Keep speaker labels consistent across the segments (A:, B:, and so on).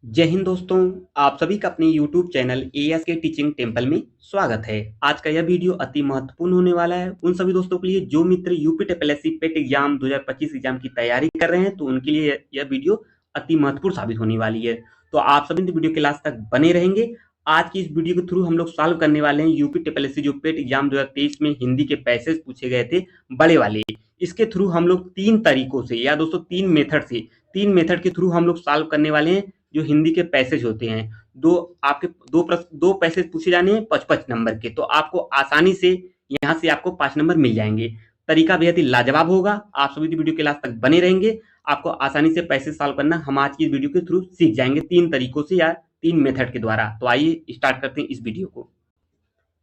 A: जय हिंद दोस्तों। आप सभी का अपने YouTube चैनल एएस के टीचिंग टेम्पल में स्वागत है। आज का यह वीडियो अति महत्वपूर्ण होने वाला है उन सभी दोस्तों के लिए जो मित्र UP TSPSC PET exam 2025 exam की तैयारी कर रहे हैं, तो उनके लिए यह वीडियो अति महत्वपूर्ण साबित होने वाली है। तो आप सभी वीडियो के लास्ट तक बने रहेंगे। आज की इस वीडियो के थ्रू हम लोग सॉल्व करने वाले हैं यूपी टीएसपीएससी जो पेट एग्जाम 2023 में हिंदी के पैसेज पूछे गए थे बड़े वाले। इसके थ्रू हम लोग तीन तरीकों से या दोस्तों तीन मेथड के थ्रू हम लोग सॉल्व करने वाले हैं जो हिंदी के पैसेज होते हैं। दो पैसेज पूछे जाने हैं 5-5 नंबर के, तो आपको आसानी से यहाँ से आपको 5 नंबर मिल जाएंगे। तरीका बेहद ही लाजवाब होगा। आप सभी वीडियो के लास्ट तक बने रहेंगे। आपको आसानी से पैसेज सॉल्व करना हम आज की वीडियो के थ्रू सीख जाएंगे तीन तरीकों से या तीन मेथड के द्वारा। तो आइए स्टार्ट करते हैं इस वीडियो को।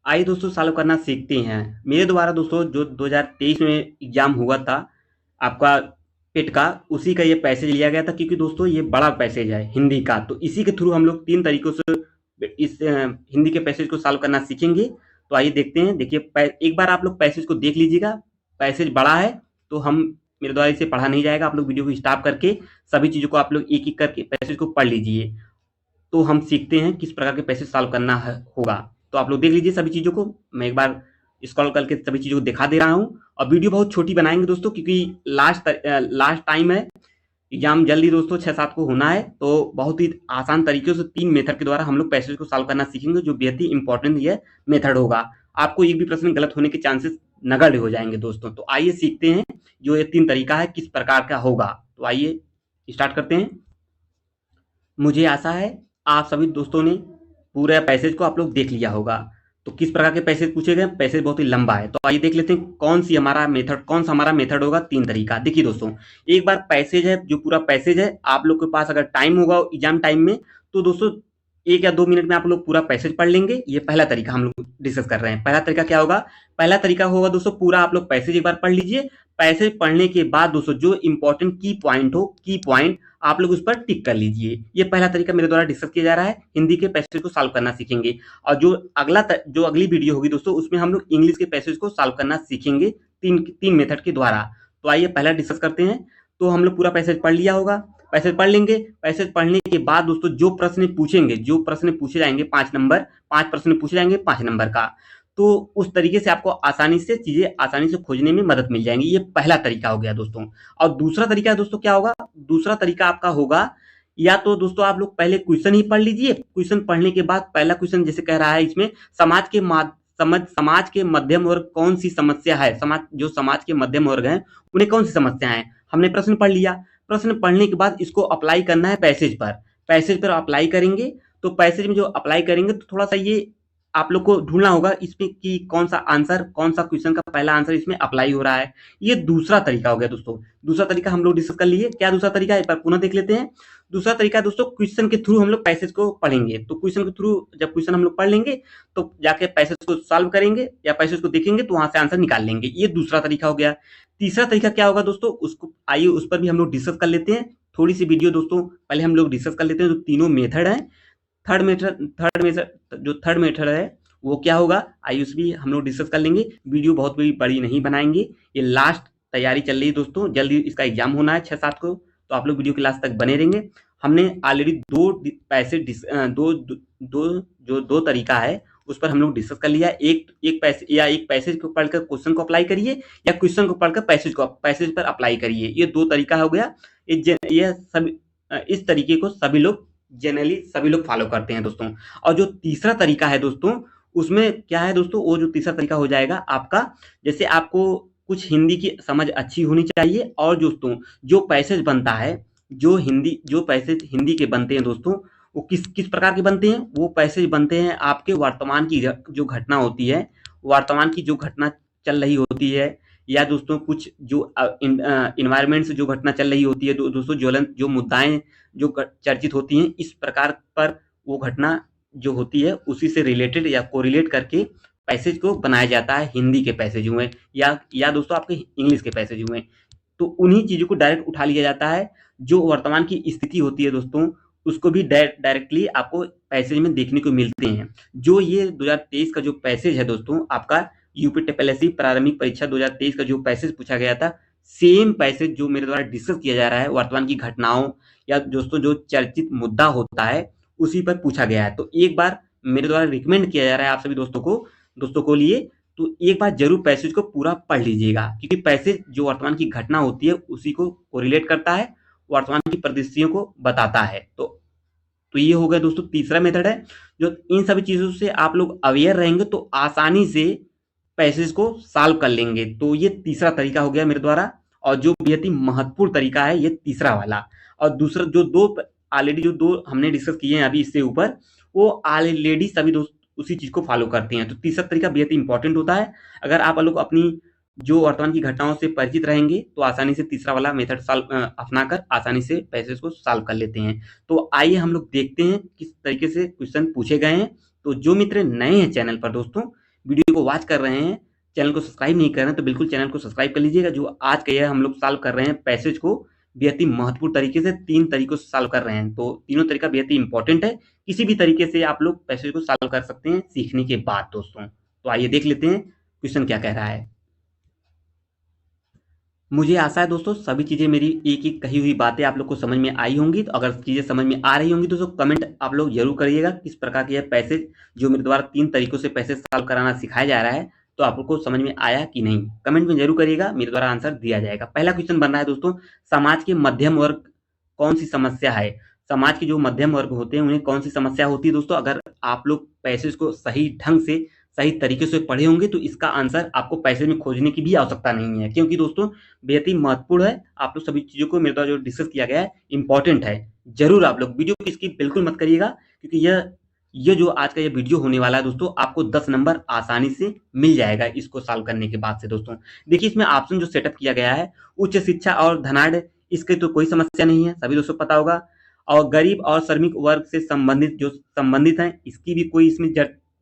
A: आइए दोस्तों सॉल्व करना सीखते हैं। मेरे द्वारा दोस्तों जो 2023 में एग्जाम हुआ था आपका पेट का, उसी का ये पैसेज लिया गया था, क्योंकि दोस्तों ये बड़ा पैसेज है हिंदी का। तो इसी के थ्रू हम लोग तीन तरीकों से इस हिंदी के पैसेज को सॉल्व करना सीखेंगे। तो आइए देखते हैं। देखिए एक बार आप लोग पैसेज को देख लीजिएगा। पैसेज बड़ा है तो हम मेरे द्वारा इसे पढ़ा नहीं जाएगा। आप लोग वीडियो को स्टॉप करके सभी चीज़ों को आप लोग एक एक करके पैसेज को पढ़ लीजिए, तो हम सीखते हैं किस प्रकार के पैसेज सॉल्व करना होगा। तो आप लोग देख लीजिए सभी चीज़ों को। मैं एक बार स्क्रॉल करके सभी चीज़ों को दिखा दे रहा हूँ। और वीडियो बहुत छोटी बनाएंगे दोस्तों, क्योंकि लास्ट टाइम है, एग्जाम जल्दी दोस्तों 6-7 को होना है। तो बहुत ही आसान तरीके से तीन मेथड के द्वारा हम लोग पैसेज को सॉल्व करना सीखेंगे, जो बेहद ही इंपॉर्टेंट ये मेथड होगा। आपको एक भी प्रश्न गलत होने के चांसेस नगण्य हो जाएंगे दोस्तों। तो आइए सीखते हैं जो ये तीन तरीका है किस प्रकार का होगा। तो आइए स्टार्ट करते हैं। मुझे आशा है आप सभी दोस्तों ने पूरे पैसेज को आप लोग देख लिया होगा। तो किस प्रकार के पैसेज पूछे गए, पैसेज बहुत ही लंबा है। तो आइए देख लेते हैं कौन सा हमारा मेथड होगा। तीन तरीका देखिए दोस्तों। एक बार पैसेज है, जो पूरा पैसेज है, आप लोग के पास अगर टाइम होगा एग्जाम टाइम में, तो दोस्तों 1 या 2 मिनट में आप लोग पूरा पैसेज पढ़ लेंगे। ये पहला तरीका हम लोग डिस्कस कर रहे हैं। पहला तरीका क्या होगा? पहला तरीका होगा दोस्तों, पूरा आप लोग पैसेज एक बार पढ़ लीजिए। पैसेज पढ़ने के बाद दोस्तों जो इंपॉर्टेंट की पॉइंट आप लोग उस पर टिक कर लीजिए। ये पहला तरीका मेरे द्वारा डिस्कस किया जा रहा है। हिंदी के पैसेज को सॉल्व करना सीखेंगे। और जो अगली वीडियो होगी दोस्तों, उसमें हम लोग इंग्लिश के पैसेज को सॉल्व करना सीखेंगे तीन मेथड के द्वारा। तो आइए पहला डिस्कस करते हैं। तो हम लोग पूरा पैसेज पढ़ लिया होगा, पैसेज पढ़ लेंगे। पैसेज पढ़ने के बाद दोस्तों जो प्रश्न पूछे जाएंगे 5 प्रश्न पूछे जाएंगे 5 नंबर का, तो उस तरीके से आपको चीजें आसानी से खोजने में मदद मिल जाएंगी। ये पहला तरीका हो गया दोस्तों। और दूसरा तरीका दोस्तों क्या होगा? दूसरा तरीका आपका होगा, या तो दोस्तों आप लोग पहले क्वेश्चन ही पढ़ लीजिए। क्वेश्चन पढ़ने के बाद पहला क्वेश्चन जैसे कह रहा है इसमें, समाज के मध्यम वर्ग कौन सी समस्या है, समाज के मध्यम वर्ग हैं उन्हें कौन सी समस्या है, हमने प्रश्न पढ़ लिया। प्रश्न पढ़ने के बाद इसको अप्लाई करना है पैसेज पर अप्लाई करेंगे। तो पैसेज में जो अप्लाई करेंगे तो थोड़ा सा ये आप लोग को ढूंढना होगा इसमें कि कौन सा क्वेश्चन का पहला आंसर इसमें अप्लाई हो रहा है। ये दूसरा तरीका हो गया दोस्तों। दूसरा तरीका हम लोग डिस्कस कर लिए। क्या दूसरा तरीका है, एक बार पुनः देख लेते हैं। दूसरा तरीका दोस्तों, क्वेश्चन के थ्रू हम लोग पैसेज को पढ़ेंगे। तो क्वेश्चन के थ्रू जब क्वेश्चन हम लोग पढ़ लेंगे तो जाके पैसेज को सॉल्व करेंगे या पैसेज को देखेंगे तो वहां से आंसर निकाल लेंगे। ये दूसरा तरीका हो गया। तीसरा तरीका क्या होगा दोस्तों, उसको आइए उस पर भी हम लोग डिस्कस कर लेते हैं। थोड़ी सी वीडियो दोस्तों पहले हम लोग डिस्कस कर लेते हैं। जो तीनों मेथड है, थर्ड मेथड है वो क्या होगा, आइए उस भी हम लोग डिस्कस कर लेंगे। वीडियो बहुत बड़ी नहीं बनाएंगे। ये लास्ट तैयारी चल रही है दोस्तों, जल्दी इसका एग्जाम होना है 6-7 को। तो आप लोग वीडियो के लास्ट तक बने रहेंगे। हमने ऑलरेडी दो तरीका है उस पर हम लोग डिस्कस कर लिया। एक पैसेज को पढ़कर क्वेश्चन को अप्लाई करिए, या क्वेश्चन को पढ़कर पैसेज पर अप्लाई करिए। ये दो तरीका हो गया। ये सब इस तरीके को सभी लोग फॉलो करते हैं दोस्तों। और जो तीसरा तरीका है दोस्तों, उसमें क्या है दोस्तों, वो जो तीसरा तरीका हो जाएगा आपका, जैसे आपको कुछ हिंदी की समझ अच्छी होनी चाहिए। और दोस्तों जो पैसेज बनता है, जो पैसेज हिंदी के बनते हैं दोस्तों, वो किस प्रकार के बनते हैं? वो पैसेज बनते हैं आपके वर्तमान की जो घटना होती है, वर्तमान की जो घटना चल रही होती है, या दोस्तों कुछ जो इन्वायरमेंट से जो घटना चल रही होती है दोस्तों, ज्वलंत जो मुद्दाएं जो चर्चित होती हैं, इस प्रकार पर वो घटना जो होती है उसी से रिलेटेड या कोरिलेट करके पैसेज को बनाया जाता है। हिंदी के पैसेज हुए या दोस्तों आपके इंग्लिश के पैसेज हुए, तो उन्हीं चीज़ों को डायरेक्ट उठा लिया जाता है। जो वर्तमान की स्थिति होती है दोस्तों, उसको भी डायरेक्टली आपको पैसेज में देखने को मिलते हैं। जो ये 2023 का जो पैसेज है दोस्तों, आपका यूपी टीएसपीएससी प्रारंभिक परीक्षा 2023 का जो पैसेज पूछा गया था, सेम पैसेज जो मेरे द्वारा डिस्कस किया जा रहा है वर्तमान की घटनाओं या दोस्तों जो चर्चित मुद्दा होता है उसी पर पूछा गया है। तो एक बार मेरे द्वारा रिकमेंड किया जा रहा है आप सभी दोस्तों को लिए, तो एक बार जरूर पैसेज को पूरा पढ़ लीजिएगा, क्योंकि पैसेज जो वर्तमान की घटना होती है उसी को कोरिलेट करता है, वर्तमान की परिदृश्यों को बताता है। तो ये हो गया दोस्तों तीसरा मेथड है। जो इन सभी चीजों से आप लोग अवेयर रहेंगे तो आसानी से पैसेज को सॉल्व कर लेंगे। तो ये तीसरा तरीका हो गया मेरे द्वारा, और जो बेहद ही महत्वपूर्ण तरीका है ये तीसरा वाला। और दूसरा जो दो हमने डिस्कस किए हैं अभी इससे ऊपर, वो ऑलरेडी सभी दोस्त उसी चीज को फॉलो करते हैं। तो तीसरा तरीका बेहद ही इंपॉर्टेंट होता है। अगर आप लोग अपनी जो वर्तमान की घटनाओं से परिचित रहेंगे तो आसानी से तीसरा वाला मेथड अपनाकर आसानी से पैसेज को सॉल्व कर लेते हैं। तो आइए हम लोग देखते हैं किस तरीके से क्वेश्चन पूछे गए हैं। तो जो मित्र नए हैं चैनल पर दोस्तों, वीडियो को वॉच कर रहे हैं, चैनल को सब्सक्राइब नहीं कर रहे हैं, तो बिल्कुल चैनल को सब्सक्राइब कर लीजिएगा। जो आज का यह हम लोग सॉल्व कर रहे हैं पैसेज को बेहद ही महत्वपूर्ण तरीके से 3 तरीकों से सॉल्व कर रहे हैं। तो तीनों तरीका बेहद ही इंपॉर्टेंट है, किसी भी तरीके से आप लोग पैसेज को सॉल्व कर सकते हैं सीखने के बाद दोस्तों। तो आइए देख लेते हैं क्वेश्चन क्या कह रहा है। मुझे आशा है दोस्तों सभी चीजें मेरी एक एक कही हुई बातें आप लोग को समझ में आई होंगी। तो अगर चीजें समझ में आ रही होंगी दोस्तों, कमेंट आप लोग जरूर करिएगा किस प्रकार के यह पैसेज जो मेरे द्वारा 3 तरीकों से पैसेज सॉल्व कराना सिखाया जा रहा है, तो आप लोग को समझ में आया कि नहीं, कमेंट में जरूर करिएगा, मेरे द्वारा आंसर दिया जाएगा। पहला क्वेश्चन बन रहा है दोस्तों, समाज के मध्यम वर्ग कौन सी समस्या है। समाज के जो मध्यम वर्ग होते हैं उन्हें कौन सी समस्या होती है दोस्तों। अगर आप लोग पैसेज को सही ढंग से सही तरीके से पढ़े होंगे तो इसका आंसर आपको पैसेज में खोजने की भी आवश्यकता नहीं है, क्योंकि दोस्तों बेहद ही महत्वपूर्ण है। आप लोग सभी चीजों को मेरे द्वारा जो डिस्कस किया गया है इंपॉर्टेंट है। जरूर आप लोग वीडियो को स्किप बिल्कुल मत करिएगा, क्योंकि यह जो आज का ये वीडियो होने वाला है दोस्तों, आपको 10 नंबर आसानी से मिल जाएगा इसको सॉल्व करने के बाद से दोस्तों। देखिए इसमें ऑप्शन जो सेटअप किया गया है, उच्च शिक्षा और धनाढ़, इसके तो कोई समस्या नहीं है, सभी दोस्तों पता होगा। और गरीब और श्रमिक वर्ग से संबंधित हैं, इसकी भी कोई इसमें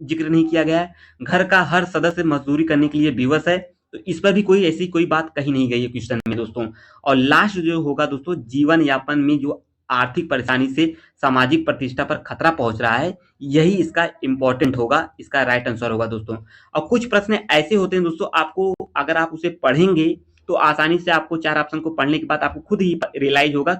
A: जिक्र नहीं किया गया है। घर का हर सदस्य मजदूरी करने के लिए विवश है, तो इस पर भी कोई बात कही नहीं गई है क्वेश्चन में दोस्तों। और लास्ट जो होगा दोस्तों, जीवन यापन में जो आर्थिक परेशानी से सामाजिक प्रतिष्ठा पर खतरा पहुंच रहा है, यही इसका इंपॉर्टेंट होगा, इसका राइट आंसर होगा दोस्तों। और कुछ प्रश्न ऐसे होते हैं दोस्तों, आपको अगर आप उसे पढ़ेंगे तो आसानी से आपको 4 ऑप्शन को पढ़ने के बाद आपको खुद ही रियलाइज होगा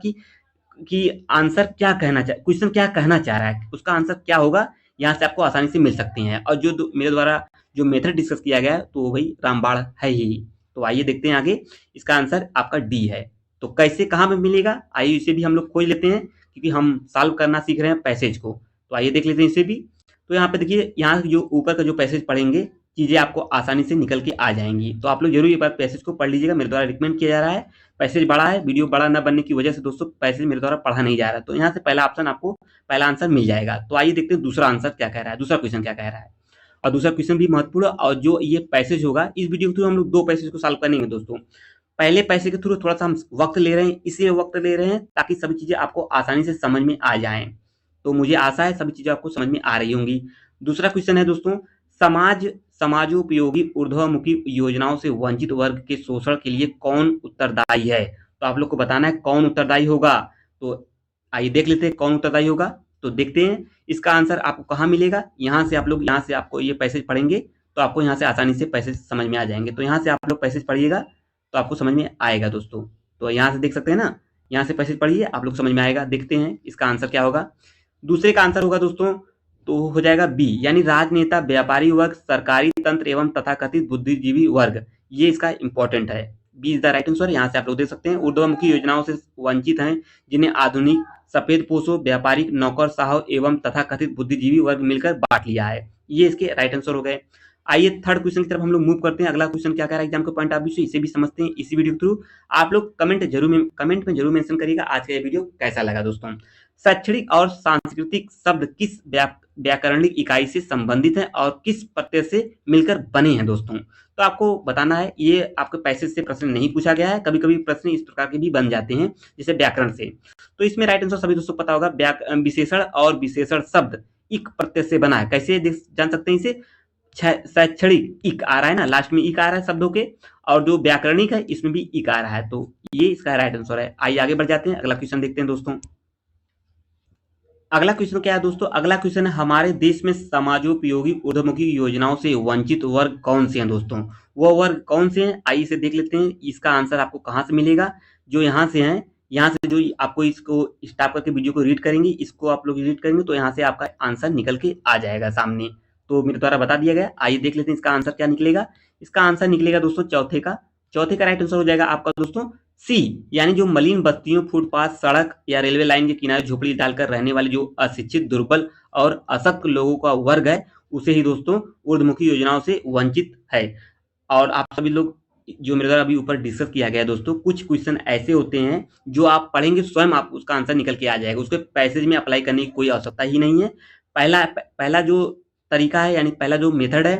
A: कि आंसर क्या कहना चाह क्वेश्चन क्या कहना चाह रहा है, उसका आंसर क्या होगा, यहाँ से आपको आसानी से मिल सकती हैं। और जो मेरे द्वारा जो मेथड डिस्कस किया गया है तो वो भाई रामबाण है ही। तो आइए देखते हैं आगे, इसका आंसर आपका डी है। तो कैसे कहाँ में मिलेगा, आइए इसे भी हम लोग खोज लेते हैं, क्योंकि हम सॉल्व करना सीख रहे हैं पैसेज को। तो आइए देख लेते हैं इसे भी। तो यहाँ पे देखिए, यहाँ जो ऊपर का जो पैसेज पढ़ेंगे चीजें आपको आसानी से निकल के आ जाएंगी। तो आप लोग जरूर ये बात पैसेज को पढ़ लीजिएगा, मेरे द्वारा रिकमेंड किया जा रहा है। पैसेज बड़ा है, वीडियो बड़ा न बनने की वजह से दोस्तों पैसेज मेरे द्वारा पढ़ा नहीं जा रहा है। तो यहाँ से पहला आंसर मिल जाएगा। तो आइए देखते हैं दूसरा आंसर क्या कह रहा है, दूसरा क्वेश्चन क्या कह रहा है। और दूसरा क्वेश्चन भी महत्वपूर्ण है, और जो ये पैसेज होगा इस वीडियो के थ्रू हम लोग 2 पैसेज को सॉल्व करेंगे दोस्तों। पहले पैसेज के थ्रू थोड़ा सा हम वक्त ले रहे हैं, इसलिए वक्त ले रहे हैं ताकि सभी चीजें आपको आसानी से समझ में आ जाएं। तो मुझे आशा है सभी चीजें आपको समझ में आ रही होंगी। दूसरा क्वेश्चन है दोस्तों, समाजोपयोगी ऊर्ध्वमुखी योजनाओं से वंचित वर्ग के शोषण के लिए कौन उत्तरदायी है। तो आप लोग को बताना है कौन उत्तरदायी होगा। तो आइए देख लेते हैं कौन उत्तरदायी होगा। तो देखते हैं इसका आंसर आपको कहाँ मिलेगा। यहाँ से आपको ये पैसेज पढ़ेंगे तो आपको यहाँ से आसानी से पैसेज समझ में आ जाएंगे। तो यहाँ से आप लोग पैसेज पढ़िएगा तो आपको समझ में आएगा दोस्तों। तो यहाँ से देख सकते हैं ना, यहाँ से पैसेज पढ़िए, आप लोग समझ में आएगा। देखते हैं इसका आंसर क्या होगा। दूसरे का आंसर होगा दोस्तों, तो हो जाएगा बी, यानी राजनेता, व्यापारी वर्ग, सरकारी तंत्र एवं तथाकथित बुद्धिजीवी वर्ग। ये इसका इंपॉर्टेंट है, B is the right answer. यहाँ से आप लोग देख सकते हैं, ऊर्ध्वमुखी योजनाओं से वंचित हैं जिन्हें आधुनिक सफेद पोशों, व्यापारिक, नौकरशाहों एवं तथाकथित बुद्धिजीवी वर्ग मिलकर बांट लिया है। ये इसके राइट आंसर हो गए। आइए थर्ड क्वेश्चन की तरफ हम लोग मूव करते हैं। अगला क्वेश्चन क्या कह रहा है एग्जाम के पॉइंट ऑफ व्यू से, इसे भी समझते हैं इसी वीडियो के थ्रू। आप लोग कमेंट में जरूर मेंशन करिएगा आज का ये वीडियो कैसा लगा दोस्तों। शैक्षणिक और सांस्कृतिक शब्द किस व्याकरणिक इकाई से संबंधित हैं और किस प्रत्यय से मिलकर बने हैं दोस्तों। तो आपको बताना है, ये आपके पैसेज से प्रश्न नहीं पूछा गया है, कभी कभी प्रश्न इस प्रकार के भी बन जाते हैं जैसे व्याकरण से। तो इसमें राइट आंसर सभी दोस्तों पता होगा, विशेषण और विशेषण शब्द इक प्रत्यय से बना है। कैसे जान सकते हैं इसे, शैक्षणिक इक आ रहा है ना, लास्ट में इक आ रहा है शब्दों के, और जो व्याकरणिक है इसमें भी इक आ रहा है। तो ये इसका राइट आंसर है। आइए आगे बढ़ जाते हैं, अगला क्वेश्चन देखते हैं दोस्तों। अगला क्वेश्चन क्या है दोस्तों, अगला क्वेश्चन है हमारे देश में समाजोपयोगी ऊर्ध्वमुखी योजनाओं से वंचित वर्ग कौन से हैं दोस्तों। वो वर्ग कौन से हैं आइए इसे देख लेते हैं। इसका आंसर आपको कहां से मिलेगा, जो यहाँ से हैं यहाँ से जो आपको इसको स्टॉप करके वीडियो को रीड करेंगे, इसको आप लोग रीड करेंगे तो यहाँ से आपका आंसर निकल के आ जाएगा सामने। तो मेरे द्वारा बता दिया गया। आइए देख लेते हैं इसका आंसर क्या निकलेगा। इसका आंसर निकलेगा दोस्तों चौथे का राइट आंसर हो जाएगा आपका दोस्तों सी, यानी जो मलिन बस्तियों, फुटपाथ, सड़क या रेलवे लाइन के किनारे झोपड़ी डालकर रहने वाले जो अशिक्षित, दुर्बल और अशक्त लोगों का वर्ग है, उसे ही दोस्तों ऊर्ध्वमुखी योजनाओं से वंचित है। और आप सभी लोग जो मेरे द्वारा अभी ऊपर डिस्कस किया गया है दोस्तों, कुछ क्वेश्चन ऐसे होते हैं जो आप पढ़ेंगे स्वयं आप उसका आंसर निकल के आ जाएगा, उसके पैसेज में अप्लाई करने की कोई आवश्यकता ही नहीं है। पहला जो तरीका है, यानी पहला जो मेथड है,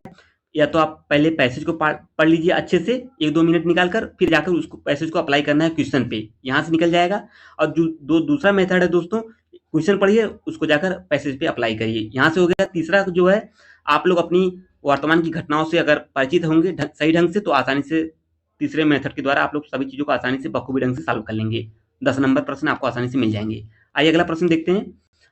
A: या तो आप पहले पैसेज को पढ़ लीजिए अच्छे से 1-2 मिनट निकाल कर, फिर जाकर उसको पैसेज को अप्लाई करना है क्वेश्चन पे, यहाँ से निकल जाएगा। और जो दूसरा मेथड है दोस्तों, क्वेश्चन पढ़िए, उसको जाकर पैसेज पे अप्लाई करिए, यहाँ से हो गया। तीसरा जो है, आप लोग अपनी वर्तमान की घटनाओं से अगर परिचित होंगे सही ढंग से, तो आसानी से तीसरे मेथड के द्वारा आप लोग सभी चीज़ों को आसानी से बखूबी ढंग से सॉल्व कर लेंगे। 10 नंबर प्रश्न आपको आसानी से मिल जाएंगे। आइए अगला प्रश्न देखते हैं।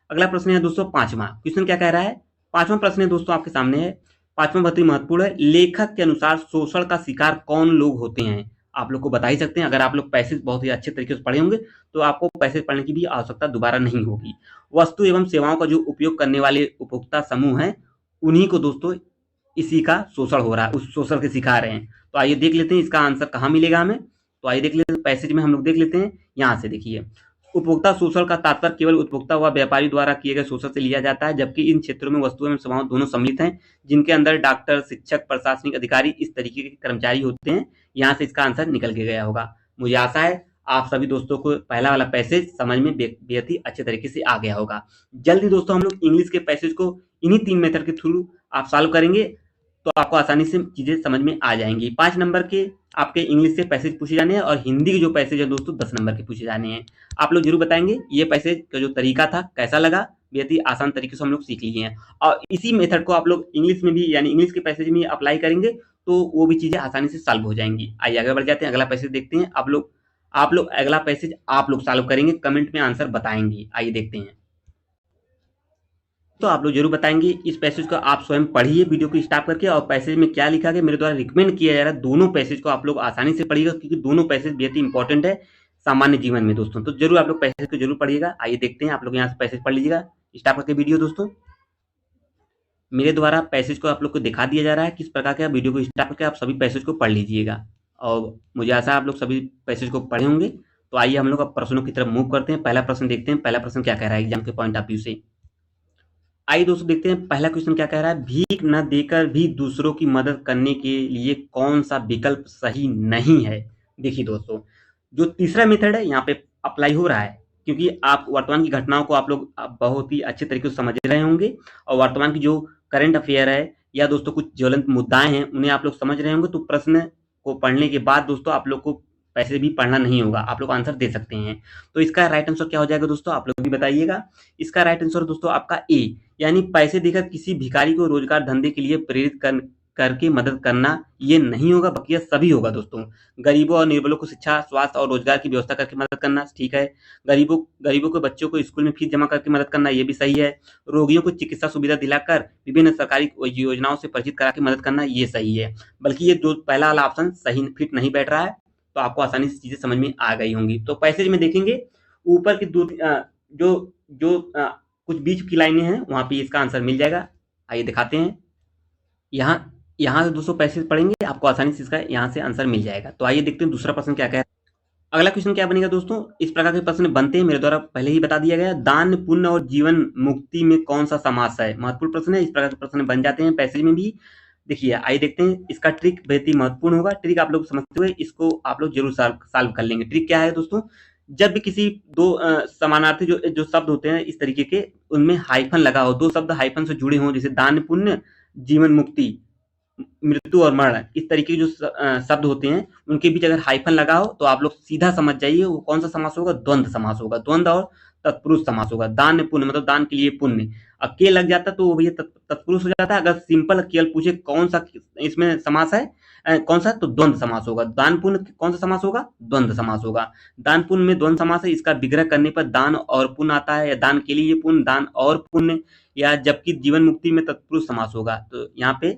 A: अगला प्रश्न है दोस्तों 5वां। क्वेश्चन क्या कह रहा है? 5वां प्रश्न है दोस्तों आपके सामने है। 5वां बहुत ही महत्वपूर्ण है। लेखक के अनुसार शोषण का शिकार कौन लोग होते हैं? आप लोग को बता ही सकते हैं, अगर आप लोग पैसेज बहुत ही अच्छे तरीके से पढ़े होंगे तो आपको पैसेज पढ़ने की भी आवश्यकता दोबारा नहीं होगी। वस्तु एवं सेवाओं का जो उपयोग करने वाले उपभोक्ता समूह हैं, उन्हीं को दोस्तों इसी का शोषण हो रहा है, उस शोषण के शिकार हैं। तो आइए देख लेते हैं इसका आंसर कहाँ मिलेगा हमें। तो आइए देख लेते हैं, पैसेज में हम लोग देख लेते हैं। यहाँ से देखिए, उपभोक्ता शोषण का तात्पर्य केवल उपभोक्ता व व्यापारी द्वारा किए गए शोषण से लिया जाता है, जबकि इन क्षेत्रों में वस्तुएं एवं सेवाएं दोनों सम्मिलित हैं, जिनके अंदर डॉक्टर, शिक्षक, प्रशासनिक अधिकारी इस तरीके के कर्मचारी होते हैं। यहाँ से इसका आंसर निकल के गया होगा। मुझे आशा है आप सभी दोस्तों को पहला वाला पैसेज समझ में बेहद ही अच्छे तरीके से आ गया होगा। जल्दी दोस्तों हम लोग इंग्लिश के पैसेज को इन्हीं 3 मेथड के थ्रू आप सॉल्व करेंगे, तो आपको आसानी से चीजें समझ में आ जाएंगी। 5 नंबर के आपके इंग्लिश से पैसेज पूछे जाने हैं, और हिंदी के जो पैसेज है दोस्तों 10 नंबर के पूछे जाने हैं। आप लोग जरूर बताएंगे ये पैसेज का जो तरीका था कैसा लगा। बेहद ही आसान तरीके से हम लोग सीख लिए हैं, और इसी मेथड को आप लोग इंग्लिश में भी, यानी इंग्लिश के पैसेज में अप्लाई करेंगे तो वो भी चीजें आसानी से सॉल्व हो जाएंगी। आइए आगे बढ़ जाते हैं, अगला पैसेज देखते हैं। आप लोग अगला पैसेज आप लोग सॉल्व करेंगे, कमेंट में आंसर बताएंगे। आइए देखते हैं। तो आप लोग जरूर बताएंगे, इस पैसेज को आप स्वयं पढ़िए वीडियो को स्टॉप करके, और पैसेज में क्या लिखा गया मेरे द्वारा रिकमेंड किया जा रहा है, दोनों पैसेज को आप लोग आसानी से पढ़िएगा, क्योंकि दोनों पैसेज बेहद ही इंपॉर्टेंट है सामान्य जीवन में दोस्तों। तो जरूर आप लोग पैसेज को जरूर पढ़िएगा। आइए देखते हैं, आप लोग यहाँ से पैसेज पढ़ लीजिएगा स्टॉप करके वीडियो। दोस्तों मेरे द्वारा पैसेज को आप लोग को दिखा दिया जा रहा है, किस प्रकार के आप वीडियो को स्टॉप करके आप सभी पैसेज को पढ़ लीजिएगा, और मुझे आशा है आप लोग सभी पैसेज को पढ़े होंगे। तो आइए हम लोग अब प्रश्नों की तरफ मूव करते हैं। पहला प्रश्न देखते हैं, पहला प्रश्न क्या कह रहा है एग्जाम के पॉइंट ऑफ व्यू से। आइए दोस्तों देखते हैं पहला क्वेश्चन क्या कह रहा है। भीख न देकर भी दूसरों की मदद करने के लिए कौन सा विकल्प सही नहीं है? देखिए दोस्तों, जो तीसरा मेथड है यहाँ पे अप्लाई हो रहा है, क्योंकि आप वर्तमान की घटनाओं को आप लोग बहुत ही अच्छे तरीके से समझ रहे होंगे, और वर्तमान की जो करंट अफेयर है या दोस्तों कुछ ज्वलंत मुद्दाएं हैं उन्हें आप लोग समझ रहे होंगे। तो प्रश्न को पढ़ने के बाद दोस्तों आप लोग को पैसे भी पढ़ना नहीं होगा, आप लोग आंसर दे सकते हैं। तो इसका राइट आंसर क्या हो जाएगा दोस्तों, आप लोग भी बताइएगा। इसका राइट आंसर दोस्तों आपका ए, यानी पैसे देकर किसी भिखारी को रोजगार धंधे के लिए प्रेरित करके मदद करना, ये नहीं होगा, बाकी यह सभी होगा दोस्तों। गरीबों और निर्बलों को शिक्षा, स्वास्थ्य और रोजगार की व्यवस्था करके मदद करना, ठीक है। गरीबों के बच्चों को स्कूल में फीस जमा करके मदद करना, ये भी सही है। रोगियों को चिकित्सा सुविधा दिलाकर विभिन्न सरकारी योजनाओं से परिचित करा के मदद करना, ये सही है। बल्कि ये पहला वाला ऑप्शन सही फिट नहीं बैठ रहा है, तो आपको आसानी से चीजें समझ में आ गई होंगी। तो पैसेज में देखेंगे ऊपर की जो जो कुछ बीच की लाइनें हैं वहां पे इसका आंसर मिल जाएगा। आइए दिखाते हैं। यहाँ से दोस्तों पैसेज पढ़ेंगे, आपको आसानी से इसका यहाँ से आंसर मिल जाएगा। तो आइए देखते हैं दूसरा प्रश्न क्या है। अगला क्वेश्चन क्या बनेगा दोस्तों, इस प्रकार के प्रश्न बनते हैं, मेरे द्वारा पहले ही बता दिया गया। दान, पुण्य और जीवन मुक्ति में कौन सा समास है? महत्वपूर्ण प्रश्न है, इस प्रकार के प्रश्न बन जाते हैं पैसेज में भी। देखिए आइए देखते हैं, इसका ट्रिक बेहद ही महत्वपूर्ण होगा। ट्रिक आप लोग समझते हुए इसको आप लोग जरूर सॉल्व कर लेंगे। ट्रिक क्या है दोस्तों, जब भी किसी दो समानार्थी जो शब्द होते हैं इस तरीके के, उनमें हाइफन लगा हो, दो शब्द हाइफन से जुड़े हों, जैसे दान पुण्य, जीवन मुक्ति, मृत्यु और मरण, इस तरीके के जो शब्द होते हैं उनके बीच अगर हाइफन लगा हो तो आप लोग सीधा समझ जाइए वो कौन सा समास होगा, द्वंद्व समास होगा। द्वंद्व और तत्पुरुष समास होगा। दान पुण्य मतलब दान के लिए पुण्य, अब के लग जाता तो वो भैया तत्पुरुष हो जाता है। अगर सिंपल केवल पूछे कौन सा इसमें समास है, कौन सा, तो द्वंद्व समास होगा। दान पुण्य कौन सा समास होगा, द्वंद्व समास होगा। दान पुण्य में द्वंद्व समास है, इसका विग्रह करने पर दान और पुण्य आता है, या दान के लिए पुण्य, दान और पुण्य, या जबकि जीवन मुक्ति में तत्पुरुष समास होगा। तो यहाँ पे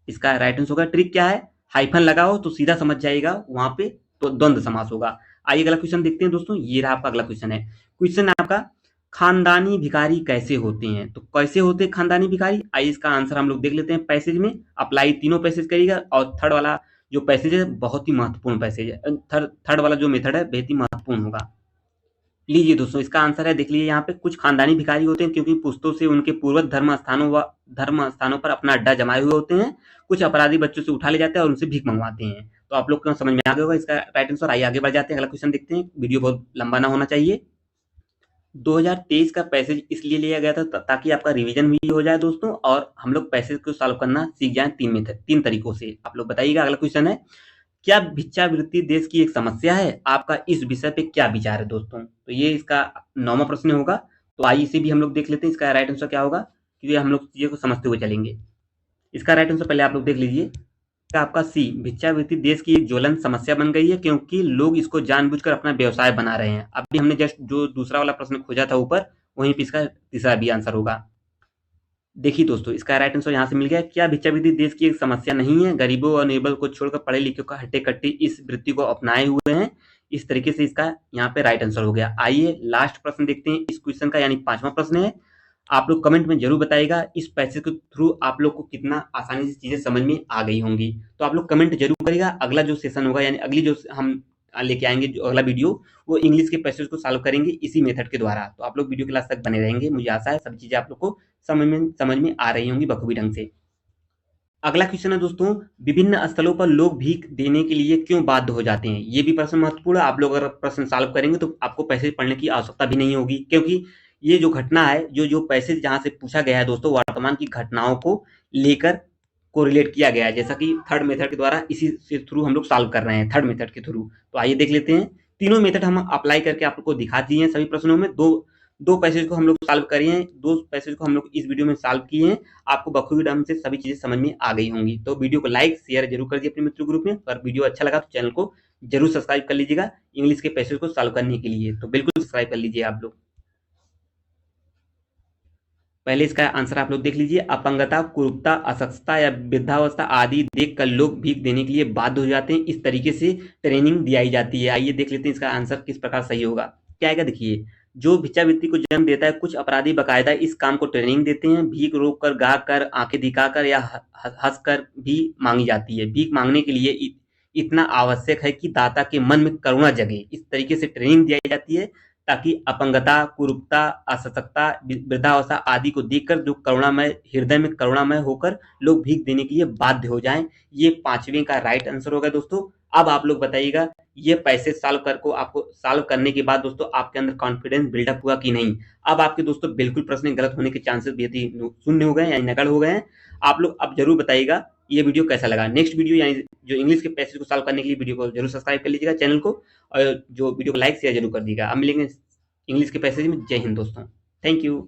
A: इसका राइट आंसर होगा। ट्रिक क्या है, हाइफन लगाओ तो सीधा समझ जाएगा वहां पे, तो द्वंद्व समास होगा। आइए अगला क्वेश्चन देखते हैं दोस्तों। ये रहा आपका अगला क्वेश्चन है। क्वेश्चन है आपका, खानदानी भिखारी कैसे होते हैं? तो कैसे होते हैं खानदानी भिखारी? आइए इसका आंसर हम लोग देख लेते हैं। पैसेज में अप्लाई तीनों पैसेज करिएगा और थर्ड वाला जो पैसेज है बहुत ही महत्वपूर्ण पैसेज है। थर्ड वाला जो मेथड है बेहद ही महत्वपूर्ण होगा। लीजिए दोस्तों, इसका आंसर है, देख लीजिए यहाँ पे, कुछ खानदानी भिखारी होते हैं क्योंकि पुश्तों से उनके पूर्वज धर्म स्थानों पर अपना अड्डा जमाए हुए होते हैं। कुछ अपराधी बच्चों से उठा ले जाते हैं और उनसे भीख मंगवाते हैं। तो आप लोग को समझ में आ गया होगा इसका राइट आंसर। आइए आगे बढ़ जाते हैं, अगला क्वेश्चन देखते हैं। वीडियो बहुत लंबा ना होना चाहिए। 2023 का पैसेज इसलिए लिया गया था ताकि आपका रिवीजन भी हो जाए दोस्तों, और हम लोग पैसेज को सॉल्व करना सीख जाएं तीन तरीकों से। आप लोग बताइएगा। अगला क्वेश्चन है, क्या भिक्षावृत्ति देश की एक समस्या है? आपका इस विषय पे क्या विचार है दोस्तों? तो ये इसका 9वां प्रश्न होगा। तो आइए इसे भी हम लोग देख लेते हैं, इसका राइट आंसर क्या होगा, क्योंकि हम लोग चीज़ों को समझते हुए चलेंगे। इसका राइट आंसर पहले आप लोग देख लीजिए। का आपका सी, भिक्षावृत्ति देश की एक ज्वलंत समस्या बन गई है क्योंकि लोग इसको जानबूझकर अपना व्यवसाय बना रहे हैं। अभी हमने जस्ट जो दूसरा वाला प्रश्न खोजा था ऊपर, वहीं पे इसका तीसरा भी आंसर होगा। देखिए दोस्तों, इसका राइट आंसर यहाँ से मिल गया। क्या भिक्षावृत्ति देश की एक समस्या नहीं है? गरीबों और निर्बल को छोड़कर पढ़े लिखे का हट्टे कट्टे इस वृत्ति को अपनाए हुए हैं। इस तरीके से इसका यहाँ पे राइट आंसर हो गया। आइए लास्ट प्रश्न देखते हैं इस क्वेश्चन का, यानी 5वां प्रश्न है। आप लोग कमेंट में जरूर बताइएगा इस पैसेज के थ्रू आप लोग को कितना आसानी से चीजें समझ में आ गई होंगी। तो आप लोग कमेंट जरूर करिएगा। अगला जो सेशन होगा, यानी अगली जो हम लेके आएंगे जो अगला वीडियो, वो इंग्लिश के पैसेज को सॉल्व करेंगे इसी मेथड के द्वारा। तो आप लोग वीडियो के लास्ट तक बने रहेंगे। मुझे आशा है सभी चीजें आप लोग को समझ में आ रही होंगी बखूबी ढंग से। अगला क्वेश्चन है दोस्तों, विभिन्न स्थलों पर लोग भीख देने के लिए क्यों बाध्य हो जाते हैं? ये भी प्रश्न महत्वपूर्ण है। आप लोग अगर प्रश्न सॉल्व करेंगे तो आपको पैसेज पढ़ने की आवश्यकता भी नहीं होगी, क्योंकि ये जो घटना है, जो पैसेज जहां से पूछा गया है दोस्तों, वर्तमान की घटनाओं को लेकर कोरिलेट किया गया है, जैसा कि थर्ड मेथड के द्वारा इसी से थ्रू हम लोग सॉल्व कर रहे हैं, थर्ड मेथड के थ्रू। तो आइए देख लेते हैं। तीनों मेथड हम अप्लाई करके आप लोग को दिखा दिए हैं सभी प्रश्नों में। दो दो पैसेज को हम लोग सॉल्व करे हैं, दो पैसेज को हम लोग इस वीडियो में सॉल्व किए हैं। आपको बखूबी ढंग से सभी चीजें समझ में आ गई होंगी। तो वीडियो को लाइक शेयर जरूर कर दिए अपने मित्रों ग्रुप में। अगर वीडियो अच्छा लगा तो चैनल को जरूर सब्सक्राइब कर लीजिएगा इंग्लिश के पैसेज को सॉल्व करने के लिए। तो बिल्कुल सब्सक्राइब कर लीजिए आप लोग। पहले इसका आंसर आप लोग देख लीजिए। अपंगता, कुरूपता, अशक्तता या वृद्धावस्था आदि देखकर लोग भीख देने के लिए बाध्य हो जाते हैं। इस तरीके से ट्रेनिंग दिलाई जाती है। आइए देख लेते हैं इसका आंसर किस प्रकार सही होगा। क्या आएगा देखिए, जो भिक्षावृत्ति को जन्म देता है, कुछ अपराधी बकायदा इस काम को ट्रेनिंग देते हैं। भीख रोक कर, गा कर, आंखें दिखाकर या हंस कर भी मांगी जाती है। भीख मांगने के लिए इतना आवश्यक है कि दाता के मन में करुणा जगे। इस तरीके से ट्रेनिंग दी जाती है ताकि अपंगता, कुरूपता, अशक्तता, वृद्धावस्था आदि को देखकर जो करुणामय, हृदय में करुणामय होकर लोग भीख देने के लिए बाध्य हो जाएं। ये 5वें का राइट आंसर होगा दोस्तों। अब आप लोग बताइएगा, ये पैसे आपको सॉल्व करने के बाद दोस्तों आपके अंदर कॉन्फिडेंस बिल्डअप हुआ कि नहीं? अब आपके दोस्तों बिल्कुल प्रश्न गलत होने के चांसेस बेहद ही शून्य हो गए, यानी नगण्य हो गए हैं। आप लोग अब जरूर बताइएगा ये वीडियो कैसा लगा। नेक्स्ट वीडियो यानी जो इंग्लिश के पैसेज को सॉल्व करने के लिए वीडियो को जरूर सब्सक्राइब कर लीजिएगा चैनल को, और जो वीडियो को लाइक शेयर जरूर कर दीजिएगा। अब मिलेंगे इंग्लिश के पैसेज में। जय हिंद दोस्तों, थैंक यू।